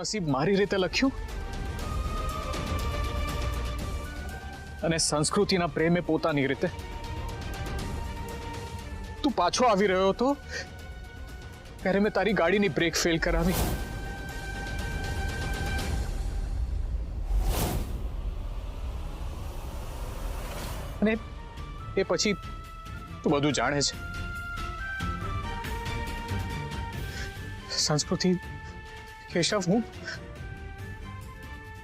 નસીબ મારી રીતે લખ્યું અને સંસ્કૃતિના પ્રેમે પોતાની રીતે. તું પાછો આવી રહ્યો હતો ત્યારે મેં તારી ગાડીની બ્રેક ફેલ કરાવી. અને એ પછી તું બધું જાણે છે. સંસ્કૃતિ, કેશવ, હું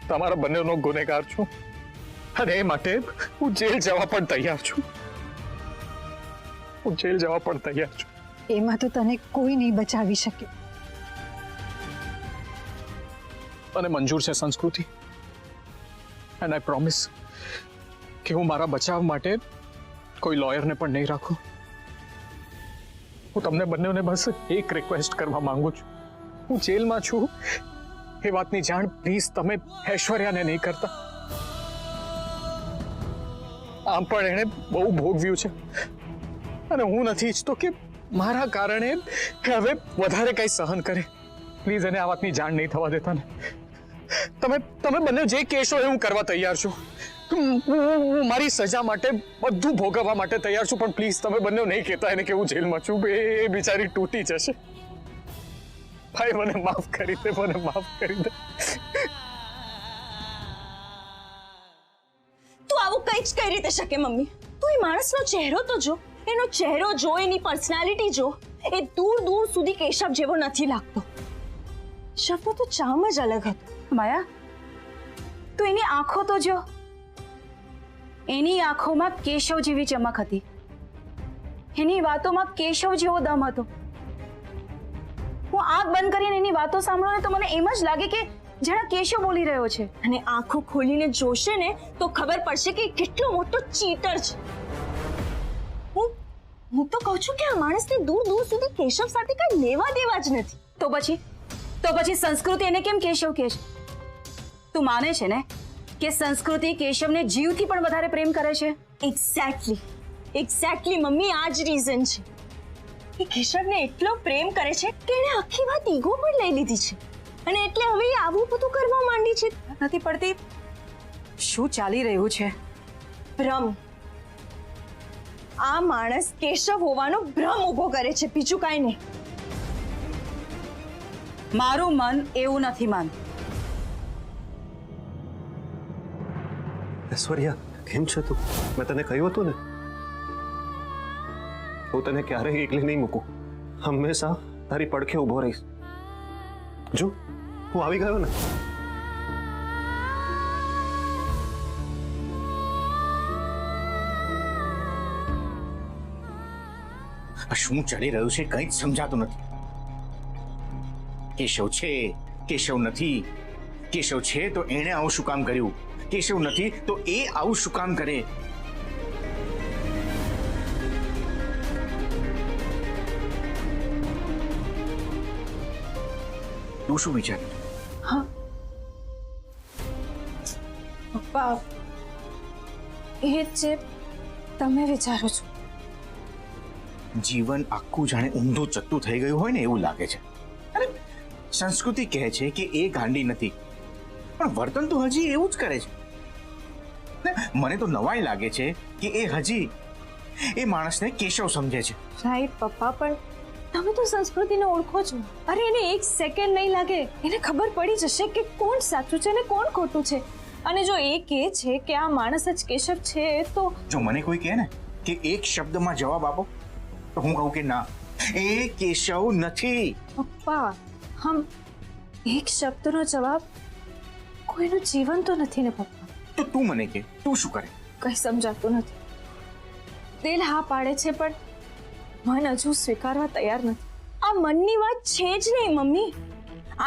તમારા બંનેનો ગુનેગાર છું અને એ માટે હું જેલ જવા પણ તૈયાર છું. હું જેલ જવા પણ તૈયાર છું. એમાં તો તને કોઈ નહીં બચાવી શકે. અને મંજૂર છે સંસ્કૃતિ, એન્ડ આઈ પ્રોમિસ કે હું મારા બચાવ માટે કોઈ લોયરને પણ નહીં રાખું. હું તમને બંનેને બસ એક રિક્વેસ્ટ કરવા માંગુ છું. હું જેલમાં છું એ વાતની જાણ પ્લીઝ તમે ઐશ્વર્યાને નહીં કરતા. આમ પણ એણે બહુ ભોગવ્યું છે અને હું નથી ઈચ્છતો કે મારા કારણે હવે વધારે કંઈ સહન કરે. પ્લીઝ એને આ વાતની જાણ નહીં થવા દેતા ને. તમે બંને જે કહેશો એ હું કરવા તૈયાર છું. હું મારી સજા માટે બધું ભોગવવા માટે તૈયાર છું, પણ પ્લીઝ તમે બંને નહીં કહેતા એને કે હું જેલમાં છું. એ બિચારી તૂટી જશે. ભાઈ મને માફ કરી દે, મને માફ કરી દે. તું આવું કઈ જ કઈ રીતે શકે મમ્મી? તું એ માણસનો ચહેરો તો જો, એનો ચહેરો જો, એની પર્સનાલિટી જો. એ દૂર દૂર સુધી કેશવ જેવો નથી લાગતો. કેશવનો તો ચામ જ અલગ હતો. માયા, તું એની આંખો તો જો. એની આંખોમાં કેશવ જેવી ચમક હતી. એની વાતોમાં કેશવ જેવો દમ હતો. હું આંખ બંધ કરીને એની વાતો સાંભળું ને તો મને એમ જ લાગે કે જાણે કેશવ બોલી રહ્યો છે. અને આંખો ખોલીને જોશે ને તો ખબર પડશે કે કેટલો મોટો ચીટર છે. હું તો કહું છું કે આ માણસને દૂર દૂર સુધી કેશવ સાથે કઈ લેવા દેવા જ નથી. તો પછી સંસ્કૃતિ એને કેમ કેશવ કહે છે? તું માને છે ને કે સંસ્કૃતિ કેશવને જીવથી પણ વધારે પ્રેમ કરે છે? એક્ઝેક્ટલી મમ્મી, આ જ રીઝન છે. એ કેશવને એટલો પ્રેમ કરે છે કે એણે આખી વાત ઈગો પર લઈ લીધી છે અને એટલે હવે એ આવું બધું કરવા માંડી છે. નથી પડતી શું ચાલી રહ્યું છે? ભ્રમ. આ માણસ કેશવ હોવાનો ભ્રમ ઉભો કરે છે, બીજું કાંઈ નહીં. મારું મન એવું નથી માનતું. ઐશ્વર્યા, કેમ છે તું? મેં તને કહ્યું હતું ને, હું તને ક્યારેય એકલી નહીં મૂકું. હંમેશા તારી પડખે ઊભો રહીશ. જો હું આવી ગયો ને. શું ચાલી રહ્યું છે કંઈ જ સમજાતું નથી. કેશવ છે, કેશવ નથી. કેશવ છે તો એણે આવું શું કામ કર્યું? કેશવ નથી તો એ આવું શું કામ કરે? તું શું વિચાર? હા પપ્પા, એ જે તમે વિચારો છો. જીવન આખું જાણે ઊંધું ચત્તું થઈ ગયું હોય ને એવું લાગે છે. અરે સંસ્કૃતિ કહે છે કે એ ગાંડી નથી, પણ વર્તન તો હજી એવું જ કરે છે. મને તો નવાઈ લાગે છે કે એ હજી એ માણસને કેશવ સમજે છે. રાઈટ પપ્પા, પણ તમે તો સંસ્કૃતિને ઓળખો છો. અરે એને એક સેકન્ડ નહીં લાગે, એને ખબર પડી જશે કે કોણ સાચું છે ને કોણ ખોટું છે. અને જો એ કહે છે કે આ માણસ જ કેશવ છે તો જો મને કોઈ કહે ને કે એક શબ્દમાં જવાબ આપો તો હું કહું કે ના, એ કેશવ નથી. પપ્પા, હમ એક શબ્દનો જવાબ કોઈનું જીવન તો નથી ને પપ્પા. તો તું મને કે તું શું કરે? કઈ સમજાતું નથી. દિલ હા પાડે છે પણ મન હજુ સ્વીકારવા તૈયાર નથી. આ મનની વાત છે જ નહીં મમ્મી.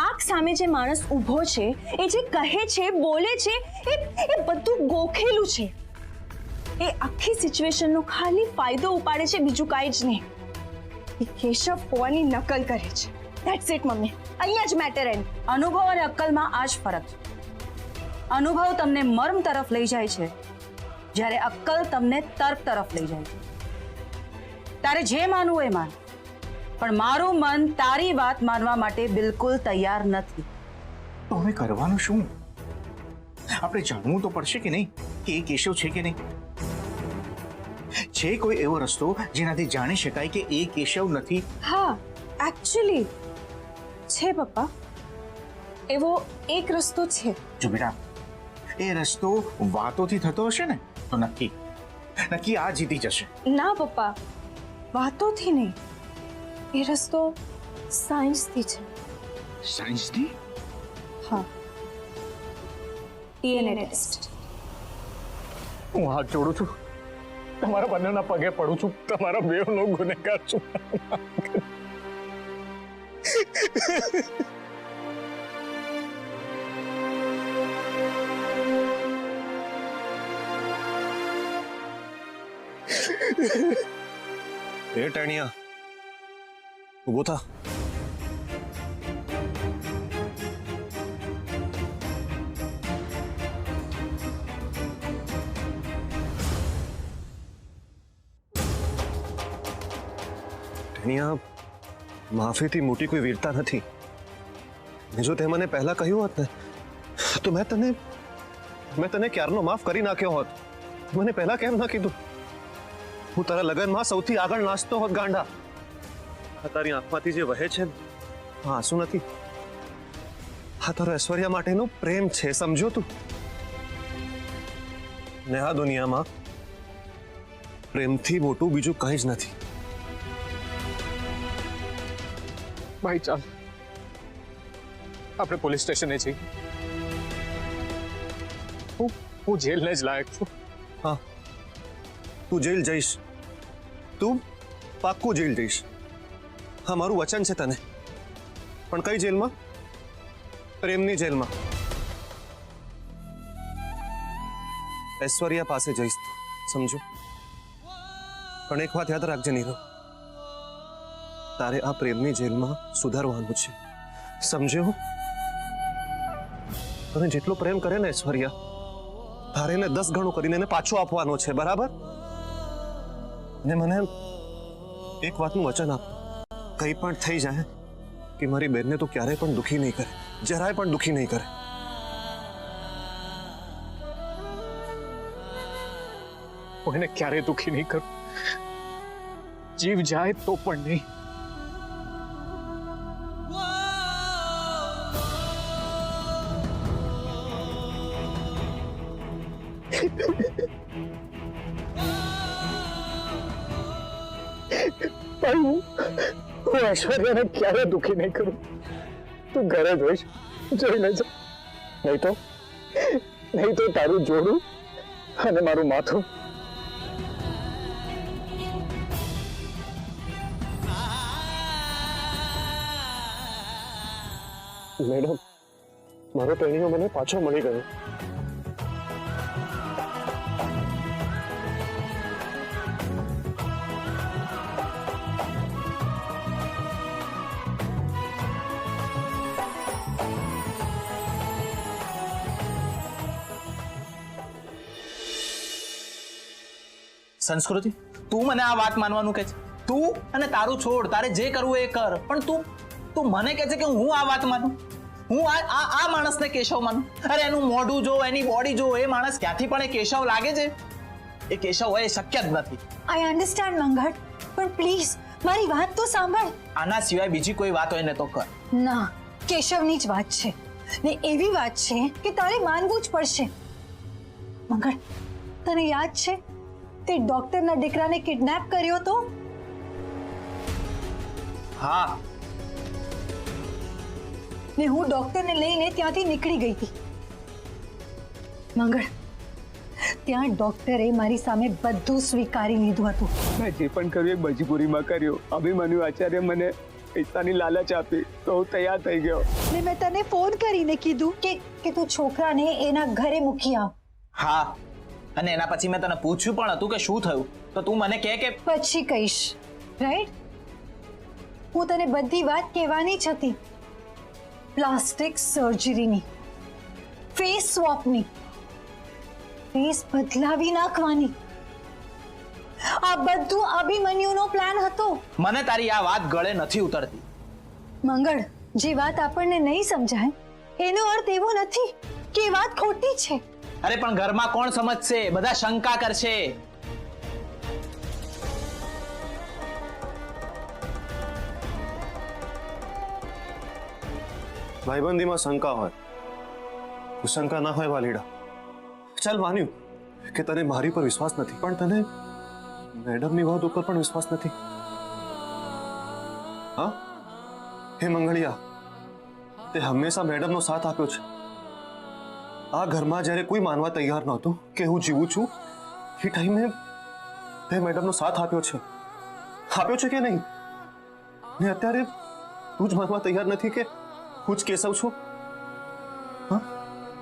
આંખ સામે જે માણસ ઊભો છે, એ જે કહે છે, બોલે છે, એ બધું ગોખેલું છે. એ આખી સિચ્યુએશનનો ખાલી ફાયદો ઉપાડે છે, બીજું કાંઈ જ નહીં. એ કેશવ હોવાની નકલ કરે છે. ધેટ્સ ઇટ મમ્મી, અહીંયા જ મેટર એન્ડ. અનુભવ અને અક્કલમાં આ જ ફરક છે. અનુભવ તમને મર્મ તરફ લઈ જાય છે, જ્યારે અક્કલ તમને તર્ક તરફ લઈ જાય છે. તારે જે માનવું એ માન, પણ મારું મન તારી વાત માનવા માટે બિલકુલ તૈયાર નથી. તો હવે કરવાનું શું? આપણે જાણવું તો પડશે કે નહીં કે એ કેશવ છે કે નહીં. છે કોઈ એવો રસ્તો જેનાથી જાણી શકાય કે એ કેશવ નથી? હા, એકચ્યુઅલી છે પપ્પા, એવો એક રસ્તો છે. જો બેટા, એ રસ્તો વાતોથી થતો હશે ને તો નક્કી આ જીતી જશે. ના પપ્પા, વાતોથી નહીં, એ રસ્તો સાયન્સથી છે. સાયન્સથી? હા, DNA ટેસ્ટ. હું હાથ જોડું છું, તમારા બંનેના પગે પડું છું, તમારા બેવનો ગુનેગાર છું. એ ટેણિયા, ઊભો થા. ટેણિયા, માફીથી મોટી કોઈ વીરતા નથી. જો તે મને પહેલા કહ્યું હોત ને તો મેં તને ક્યારનો માફ કરી નાખ્યો હોત. મને પહેલા કેમ ના કીધું? હું તારા લગનમાં સૌથી આગળ નાચતો હોત ગાંડા. આ તારી આંખમાંથી જે વહે છે આ આંસુ નથી, આ તારો ઐશ્વર્યા માટેનો પ્રેમ છે, સમજો તું. ને આ દુનિયામાં પ્રેમથી મોટું બીજું કંઈ જ નથી. ભાઈ ચાલ, આપણે પોલીસ સ્ટેશને જઈએ. હું જેલને જ લાયક છું. હા, તું જેલ જઈશ, તું પાક્કું જેલ જઈશ. હા, મારું વચન છે તને. પણ કઈ જેલમાં? પ્રેમની જેલમાં. ઐશ્વર્યા પાસે જઈશ તું, સમજો. પણ એક વાત યાદ રાખજે નીરવ, તારે આ પ્રેમની જેલમાં સુધારવાનું છે, સમજ્યો? તને જેટલો પ્રેમ કરે ને ઐશ્વર્યા, તારે એને 10 ગણું કરીને એને પાછો આપવાનો છે, બરાબર? અને મને એક વાતનું વચન આપ, કંઈ પણ થઈ જાય કે મારી બહેનને તો ક્યારેય પણ દુખી નહીં કરે, જરાય પણ દુખી નહીં કરે. હું એને ક્યારેય દુખી નહીં કરું, જીવ જાય તો પણ નહીં. હું ઐશ્વર્યાને ક્યારે દુખી નહીં કરું. તું ઘરે જોઈશ, જોઈ લેજે. નહીં તો તારું જોડું અને મારું માથું. મેડમ, મારો ટેણીઓ મને પાછો મળી ગયો. સંસ્કૃતિ, તું મને આ વાત માનવાનું કે છે? તું અને તારું છોડ, તારે જે કરવું એ કર, પણ તું મને કહે છે કે હું આ વાત માનું? હું આ માણસને કેશવ માનું? અરે એનું મોઢું જો, એની બોડી જો, એ માણસ ક્યાંથી પણ એ કેશવ લાગે છે? એ કેશવ હોય એ શક્ય જ નથી. આઈ અન્ડરસ્ટેન્ડ મંગળ, પણ પ્લીઝ મારી વાત તો સાંભળ. આના સિવાય બીજી કોઈ વાત હોય ને તો કર. ના, કેશવની જ વાત છે, ને એવી વાત છે કે તારે માનવું જ પડશે. મંગળ, તને યાદ છે તે ડોક્ટરના દીકરાને કિડનેપ કર્યો તો? હા. ને હું ડોક્ટરને લઈને ત્યાંથી નીકળી ગઈ હતી. મંગળ, ત્યાં ડોક્ટરે મારી સામે બધું સ્વીકારી લીધું હતું. મેં જે પણ કર્યું એ મજબૂરીમાં કર્યું. અભિમન્યુ આચાર્ય મને પૈસાની લાલચ આપી તો હું તૈયાર થઈ ગયો. ને મેં તને ફોન કરીને કીધું કે તું છોકરાને એના ઘરે મૂકી આવ. હા, અને એના પછી મેં તને પૂછ્યું પણ હતું કે શું થયું, તો તું મને કહે કે પછી કહીશ, રાઈટ? હું તને બધી વાત કહેવાની જ હતી. પ્લાસ્ટિક સર્જરીની, ફેસ સ્વોપની, ફેસ બદલાવી નાખવાની. આ બધું અભિમન્યુનો પ્લાન હતો. મને તારી આ વાત ગળે નથી ઉતરતી. મંગળ, જે વાત આપણને નહીં સમજાય એનો અર્થ એવો નથી કે એ વાત ખોટી છે. અરે પણ ઘરમાં કોણ સમજશે? બધા શંકા કરશે. ભાઈબંધીમાં શંકા હોય, શંકા ના હોય વાલીડા. ચાલ માન્યું કે તને મારી પર વિશ્વાસ નથી, પણ તને મેડમની વાત ઉપર પણ વિશ્વાસ નથી. હા હે મંગળિયા, તે હંમેશા મેડમનો સાથ આપ્યો છે. આ ઘરમાં જ્યારે કોઈ માનવા તૈયાર નહોતું કે હું જીવું છું, એ ટાઈમે તે મેડમનો સાથ આપ્યો છે. આપ્યો છે કે નહીં? ને અત્યારે તું જ માનવા તૈયાર નથી કે હું જ કેશવ છું. હા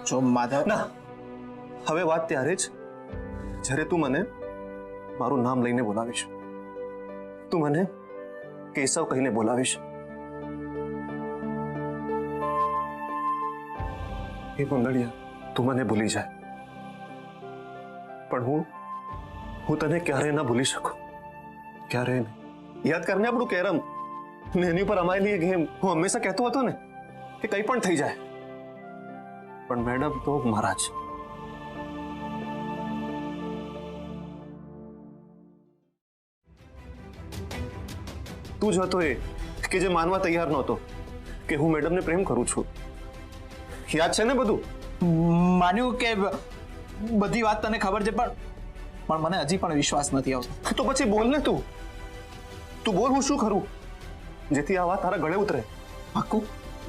જો માધવ, ના, હવે વાત ત્યારે જ જ્યારે તું મને મારું નામ લઈને બોલાવીશ. તું મને કેશવ કહીને બોલાવીશ. એ મંગળિયા, તું મને ભૂલી જાય, પણ હું તને ક્યારેય ના ભૂલી શકું. ક્યારેય નહીં. યાદ કરને આપણું કેરમ ને એની ઉપર અમાયેલી એ ગેમ. હું હંમેશા કહેતો હતો ને કે કંઈ પણ થઈ જાય, પણ મેડમ તો મારા જ. તું જ હતો એ કે જે માનવા તૈયાર નહોતો કે હું મેડમને પ્રેમ કરું છું. યાદ છે ને બધું? માન્યું કે બધી વાત તને ખબર છે, પણ મને હજી પણ વિશ્વાસ નથી આવતો. તો પછી બોલ ને તું બોલ, હું શું કરું જેથી આ વાત તારા ગળે ઉતરે? પાક્કું?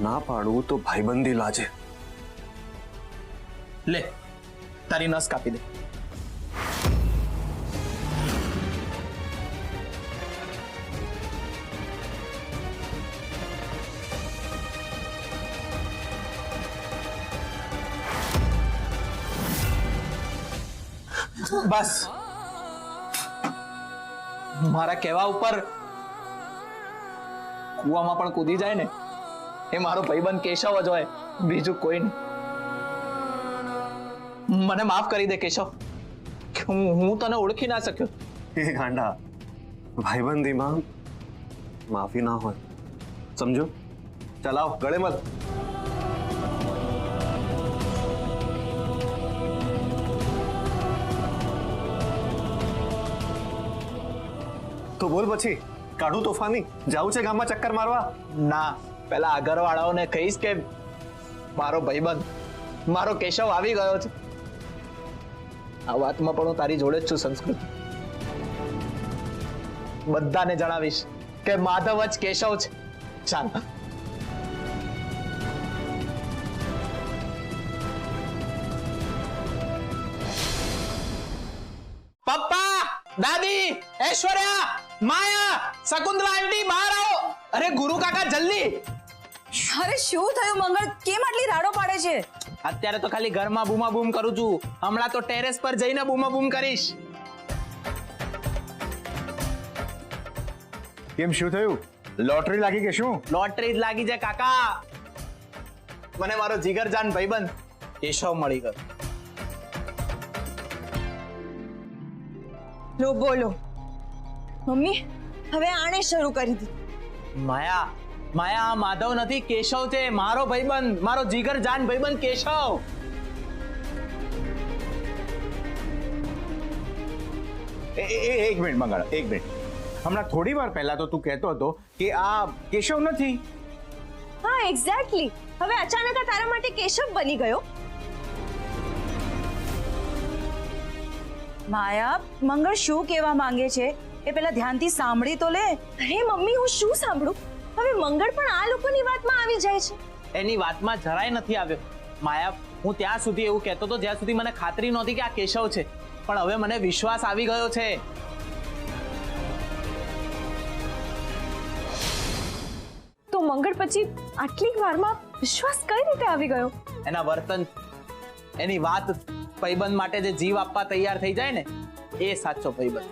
ના પાડું તો ભાઈબંધી લાજે. લે, તારી નસ કાપી દે. બસ, મારા કહેવા ઉપર કુવામાં પણ કૂદી જાય ને એ મારો ભાઈબંધ કેશવ જ હોય, બીજું કોઈ નહીં. મને માફ કરી દે કેશવ, કે હું તને ઓળખી ના શક્યો. એ ગાંડા, ભાઈબંધીમાં માફી ના હોય, સમજો? ચલાવ ગળે મત. તો બોલ પછી, કાઢું તોફાની? જાવું છે ગામમાં ચક્કર મારવા? ના, પેલા આગળવાળાઓને કહીશ કે મારો ભાઈબંધ મારો કેશવ આવી ગયો છે. આ વાતમાં પણ હું તારી જોડે જ છું સંસ્કૃતિ. બધાને જણાવીશ કે માધવ જ કેશવ છે. ચાલ. પપ્પા, દાદી, ઐશ્વર્યા, માયા, શકુંતલા આંટી, બહાર આવો. અરે ગુરુ કાકા જલ્દી. અરે શું થયું મંગળ? કેમ આટલી રાડો પાડે છે? અત્યારે તો ખાલી ઘરમાં બૂમા બૂમ કરું છું, હમણાં તો ટેરેસ પર જઈને બૂમા બૂમ કરીશ. કેમ, શું થયું? લોટરી લાગી કે શું? લોટરી જ લાગી છે કાકા. મને મારો જીગરજાન ભાઈબંધ કેશવ મળી ગયો. લો બોલો મમ્મી, હવે આણે શરૂ કરી દીધું. માયા, માયા, આ માધવ નથી, કેશવ છે, મારો ભાઈબંધ, મારો જીગરજાન ભાઈબંધ કેશવ. એક મિનિટ મંગળ, એક મિનિટ. હમણાં થોડી વાર પહેલા તો તું કહેતો હતો કે આ કેશવ નથી. હા એક્ઝેક્ટલી. હવે અચાનક આ તારા માટે કેશવ બની ગયો. માયા, મંગળ શું કહેવા માંગે છે એ પેલા ધ્યાનથી સાંભળી તો લે. અરે મમ્મી, હું શું સાંભળું? હવે મંગળ પણ આ લોકોની વાતમાં આવી જાય છે. એની વાતમાં જરાય નથી આવ્યો. માયા, હું ત્યાં સુધી એવું કહેતો હતો જ્યાં સુધી મને ખાતરી નહોતી કે આ કેશવ છે, પણ હવે મને વિશ્વાસ આવી ગયો છે. તો મંગળ પછી આટલી વારમાં વિશ્વાસ કઈ રીતે આવી ગયો? એના વર્તન, એની વાત, ભાઈબંધ માટે જે જીવ આપવા તૈયાર થઈ જાય ને, એ સાચો ભાઈબંધ.